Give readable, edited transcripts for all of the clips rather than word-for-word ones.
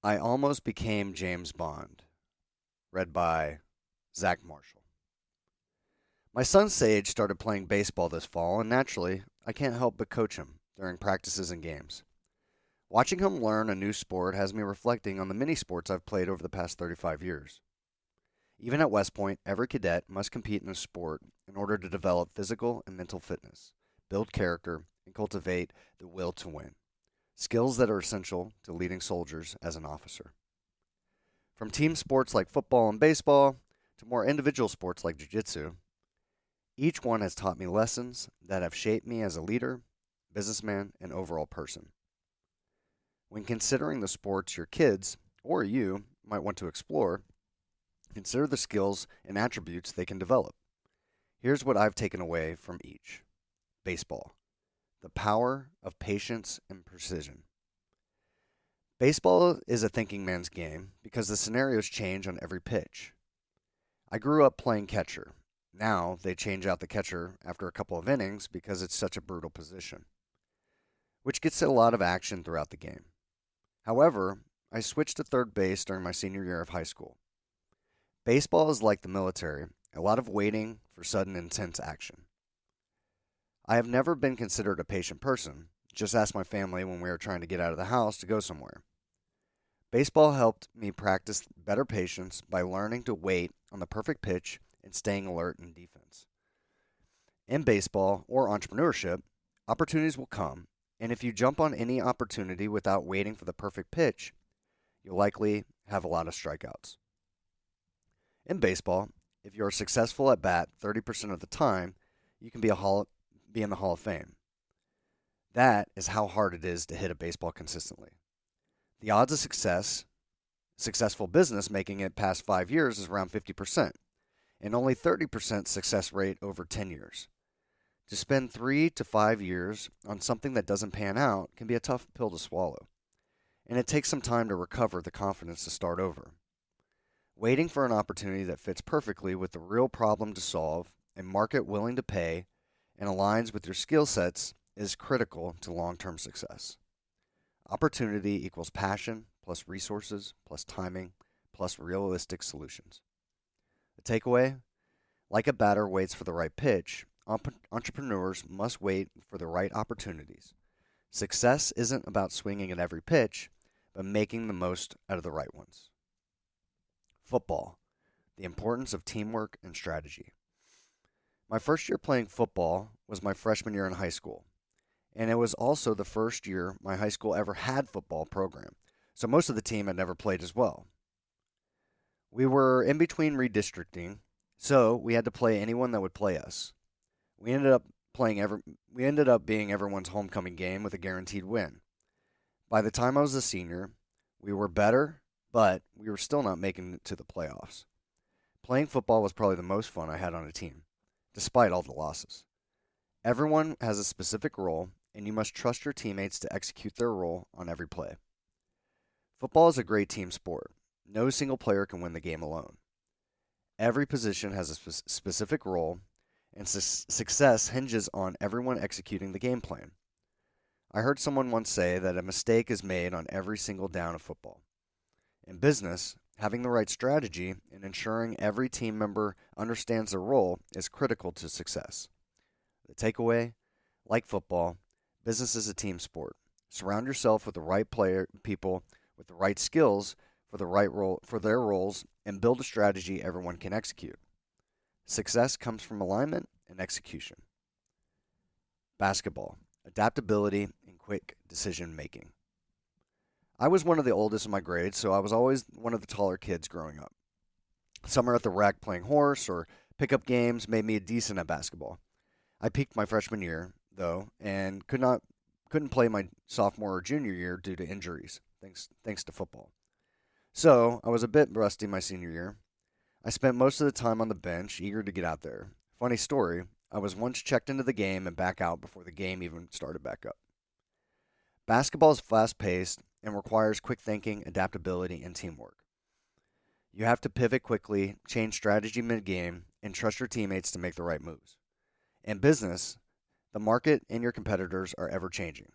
I Almost Became James Bond, read by Zach Marshall. My son Sage started playing baseball this fall, and naturally, I can't help but coach him during practices and games. Watching him learn a new sport has me reflecting on the many sports I've played over the past 35 years. Even at West Point, every cadet must compete in a sport in order to develop physical and mental fitness, build character, and cultivate the will to win, skills that are essential to leading soldiers as an officer. From team sports like football and baseball to more individual sports like jiu-jitsu, each one has taught me lessons that have shaped me as a leader, businessman, and overall person. When considering the sports your kids or you might want to explore, consider the skills and attributes they can develop. Here's what I've taken away from each. Baseball. The power of patience and precision. Baseball is a thinking man's game because the scenarios change on every pitch. I grew up playing catcher. Now they change out the catcher after a couple of innings because it's such a brutal position, which gets a lot of action throughout the game. However, I switched to third base during my senior year of high school. Baseball is like the military, a lot of waiting for sudden intense action. I have never been considered a patient person. Just ask my family when we were trying to get out of the house to go somewhere. Baseball helped me practice better patience by learning to wait on the perfect pitch and staying alert in defense. In baseball or entrepreneurship, opportunities will come, and if you jump on any opportunity without waiting for the perfect pitch, you'll likely have a lot of strikeouts. In baseball, if you're successful at bat 30% of the time, you can be in the Hall of Fame. That is how hard it is to hit a baseball consistently. The odds of successful business making it past 5 years is around 50%, and only 30% success rate over 10 years. To spend 3 to 5 years on something that doesn't pan out can be a tough pill to swallow, and it takes some time to recover the confidence to start over. Waiting for an opportunity that fits perfectly with the real problem to solve, a market willing to pay, and aligns with your skill sets is critical to long-term success. Opportunity equals passion plus resources plus timing plus realistic solutions. The takeaway? Like a batter waits for the right pitch, entrepreneurs must wait for the right opportunities. Success isn't about swinging at every pitch, but making the most out of the right ones. Football. The importance of teamwork and strategy. My first year playing football was my freshman year in high school, and it was also the first year my high school ever had football program, so most of the team had never played as well. We were in between redistricting, so we had to play anyone that would play us. We ended up being everyone's homecoming game with a guaranteed win. By the time I was a senior, we were better, but we were still not making it to the playoffs. Playing football was probably the most fun I had on a team, despite all the losses. Everyone has a specific role, and you must trust your teammates to execute their role on every play. Football is a great team sport. No single player can win the game alone. Every position has a specific role, and success hinges on everyone executing the game plan. I heard someone once say that a mistake is made on every single down of football. In business, having the right strategy and ensuring every team member understands their role is critical to success. The takeaway, like football, business is a team sport. Surround yourself with the right people with the right skills for their roles, and build a strategy everyone can execute. Success comes from alignment and execution. Basketball, adaptability, and quick decision making. I was one of the oldest in my grade, so I was always one of the taller kids growing up. Summer at the rec playing horse or pickup games made me decent at basketball. I peaked my freshman year, though, and couldn't play my sophomore or junior year due to injuries, thanks to football. So I was a bit rusty my senior year. I spent most of the time on the bench, eager to get out there. Funny story, I was once checked into the game and back out before the game even started back up. Basketball is fast-paced and requires quick thinking, adaptability, and teamwork. You have to pivot quickly, change strategy mid-game, and trust your teammates to make the right moves. In business, the market and your competitors are ever changing.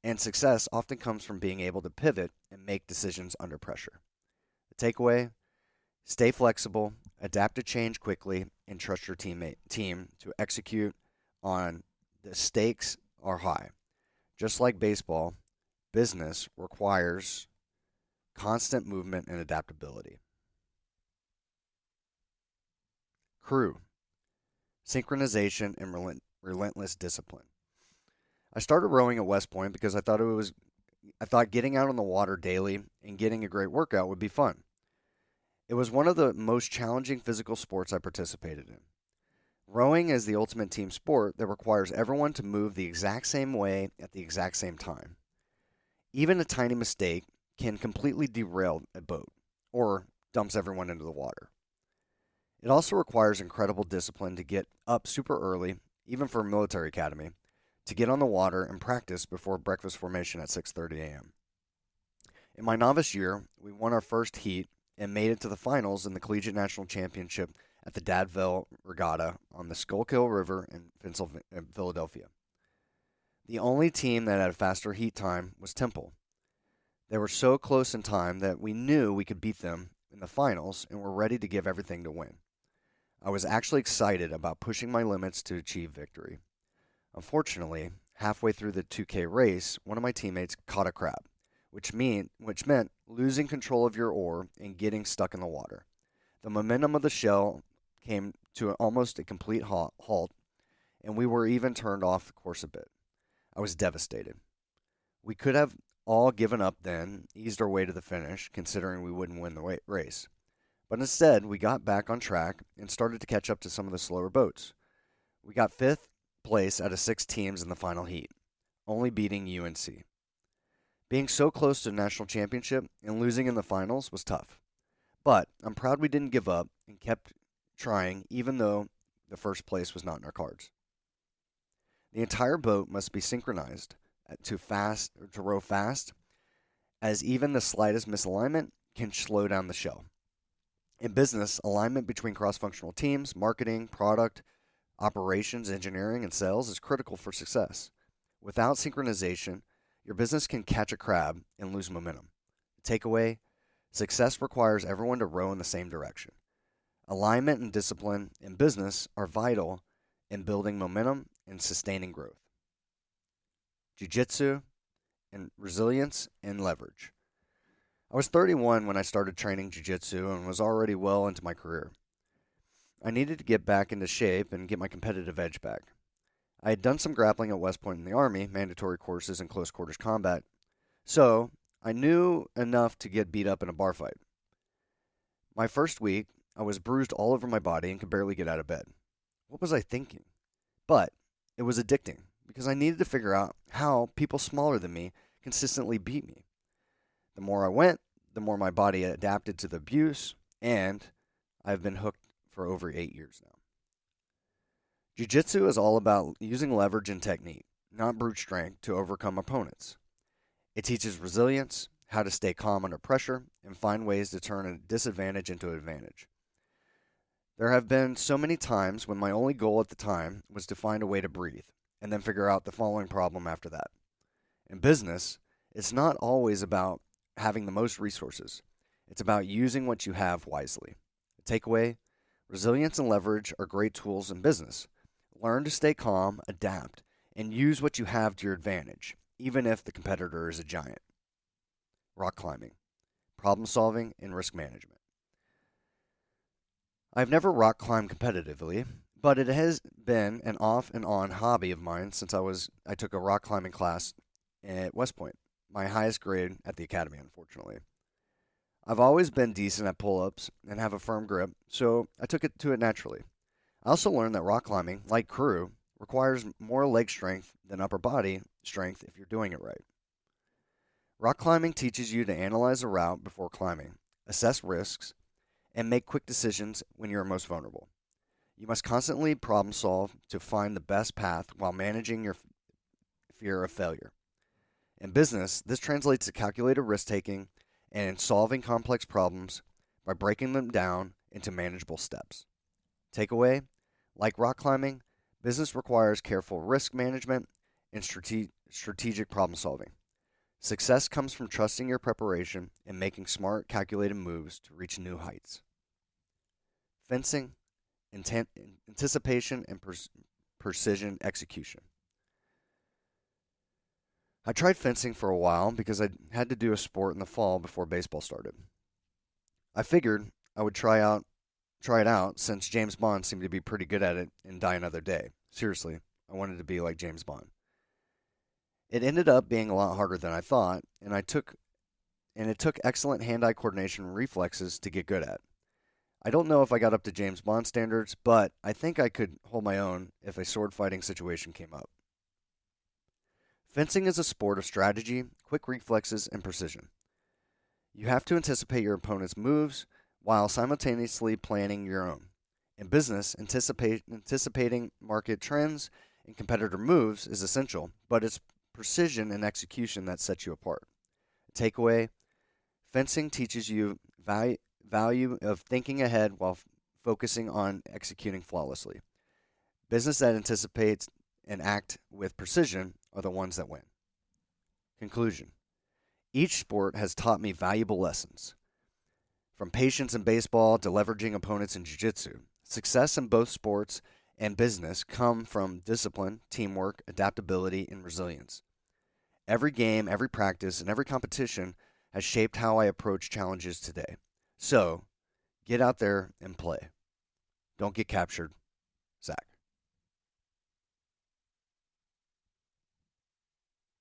And success often comes from being able to pivot and make decisions under pressure. The takeaway: stay flexible, adapt to change quickly, and trust your team to execute on the stakes are high. Just like baseball, business requires constant movement and adaptability. Crew, synchronization, and relentless discipline. I started rowing at West Point because I thought getting out on the water daily and getting a great workout would be fun. It was one of the most challenging physical sports I participated in. Rowing is the ultimate team sport that requires everyone to move the exact same way at the exact same time. Even a tiny mistake can completely derail a boat or dumps everyone into the water. It also requires incredible discipline to get up super early, even for a military academy, to get on the water and practice before breakfast formation at 6:30 a.m. In my novice year, we won our first heat and made it to the finals in the Collegiate National Championship at the Dadville Regatta on the Schuylkill River in Philadelphia. The only team that had a faster heat time was Temple. They were so close in time that we knew we could beat them in the finals and were ready to give everything to win. I was actually excited about pushing my limits to achieve victory. Unfortunately, halfway through the 2K race, one of my teammates caught a crab, which meant losing control of your oar and getting stuck in the water. The momentum of the shell came to almost a complete halt, and we were even turned off the course a bit. I was devastated. We could have all given up then, eased our way to the finish, considering we wouldn't win the race. But instead, we got back on track and started to catch up to some of the slower boats. We got fifth place out of 6 teams in the final heat, only beating UNC. Being so close to a national championship and losing in the finals was tough. But I'm proud we didn't give up and kept trying, even though the first place was not in our cards. The entire boat must be synchronized to row fast, as even the slightest misalignment can slow down the shell. In business, alignment between cross-functional teams, marketing, product, operations, engineering, and sales is critical for success. Without synchronization, your business can catch a crab and lose momentum. Takeaway: success requires everyone to row in the same direction. Alignment and discipline in business are vital in building momentum and sustaining growth. Jiu-jitsu and resilience and leverage. I was 31 when I started training jiu-jitsu and was already well into my career. I needed to get back into shape and get my competitive edge back. I had done some grappling at West Point in the Army, mandatory courses in close quarters combat, so I knew enough to get beat up in a bar fight. My first week, I was bruised all over my body and could barely get out of bed. What was I thinking? But it was addicting because I needed to figure out how people smaller than me consistently beat me. The more I went, the more my body adapted to the abuse, and I've been hooked for over 8 years now. Jiu-jitsu is all about using leverage and technique, not brute strength, to overcome opponents. It teaches resilience, how to stay calm under pressure, and find ways to turn a disadvantage into an advantage. There have been so many times when my only goal at the time was to find a way to breathe, and then figure out the following problem after that. In business, it's not always about having the most resources. It's about using what you have wisely. The takeaway: resilience and leverage are great tools in business. Learn to stay calm, adapt, and use what you have to your advantage, even if the competitor is a giant. Rock climbing, problem solving, and risk management. I've never rock climbed competitively, but it has been an off and on hobby of mine since I took a rock climbing class at West Point, my highest grade at the academy, unfortunately. I've always been decent at pull-ups and have a firm grip, so I took to it naturally. I also learned that rock climbing, like crew, requires more leg strength than upper body strength if you're doing it right. Rock climbing teaches you to analyze a route before climbing, assess risks, and make quick decisions when you're most vulnerable. You must constantly problem solve to find the best path while managing your fear of failure. In business, this translates to calculated risk taking and in solving complex problems by breaking them down into manageable steps. Takeaway: like rock climbing, business requires careful risk management and strategic problem solving. Success comes from trusting your preparation and making smart, calculated moves to reach new heights. Fencing, anticipation, and precision execution. I tried fencing for a while because I had to do a sport in the fall before baseball started. I figured I would try it out since James Bond seemed to be pretty good at it in Die Another Day. Seriously, I wanted to be like James Bond. It ended up being a lot harder than I thought, and it took excellent hand-eye coordination and reflexes to get good at. I don't know if I got up to James Bond standards, but I think I could hold my own if a sword fighting situation came up. Fencing is a sport of strategy, quick reflexes, and precision. You have to anticipate your opponent's moves while simultaneously planning your own. In business, anticipating market trends and competitor moves is essential, but it's precision and execution that sets you apart. Takeaway: fencing teaches you value of thinking ahead while focusing on executing flawlessly. Business that anticipates and act with precision are the ones that win. Conclusion: each sport has taught me valuable lessons. From patience in baseball to leveraging opponents in jiu-jitsu, success in both sports and business come from discipline, teamwork, adaptability, and resilience. Every game, every practice, and every competition has shaped how I approach challenges today. So, get out there and play. Don't get captured. Zach.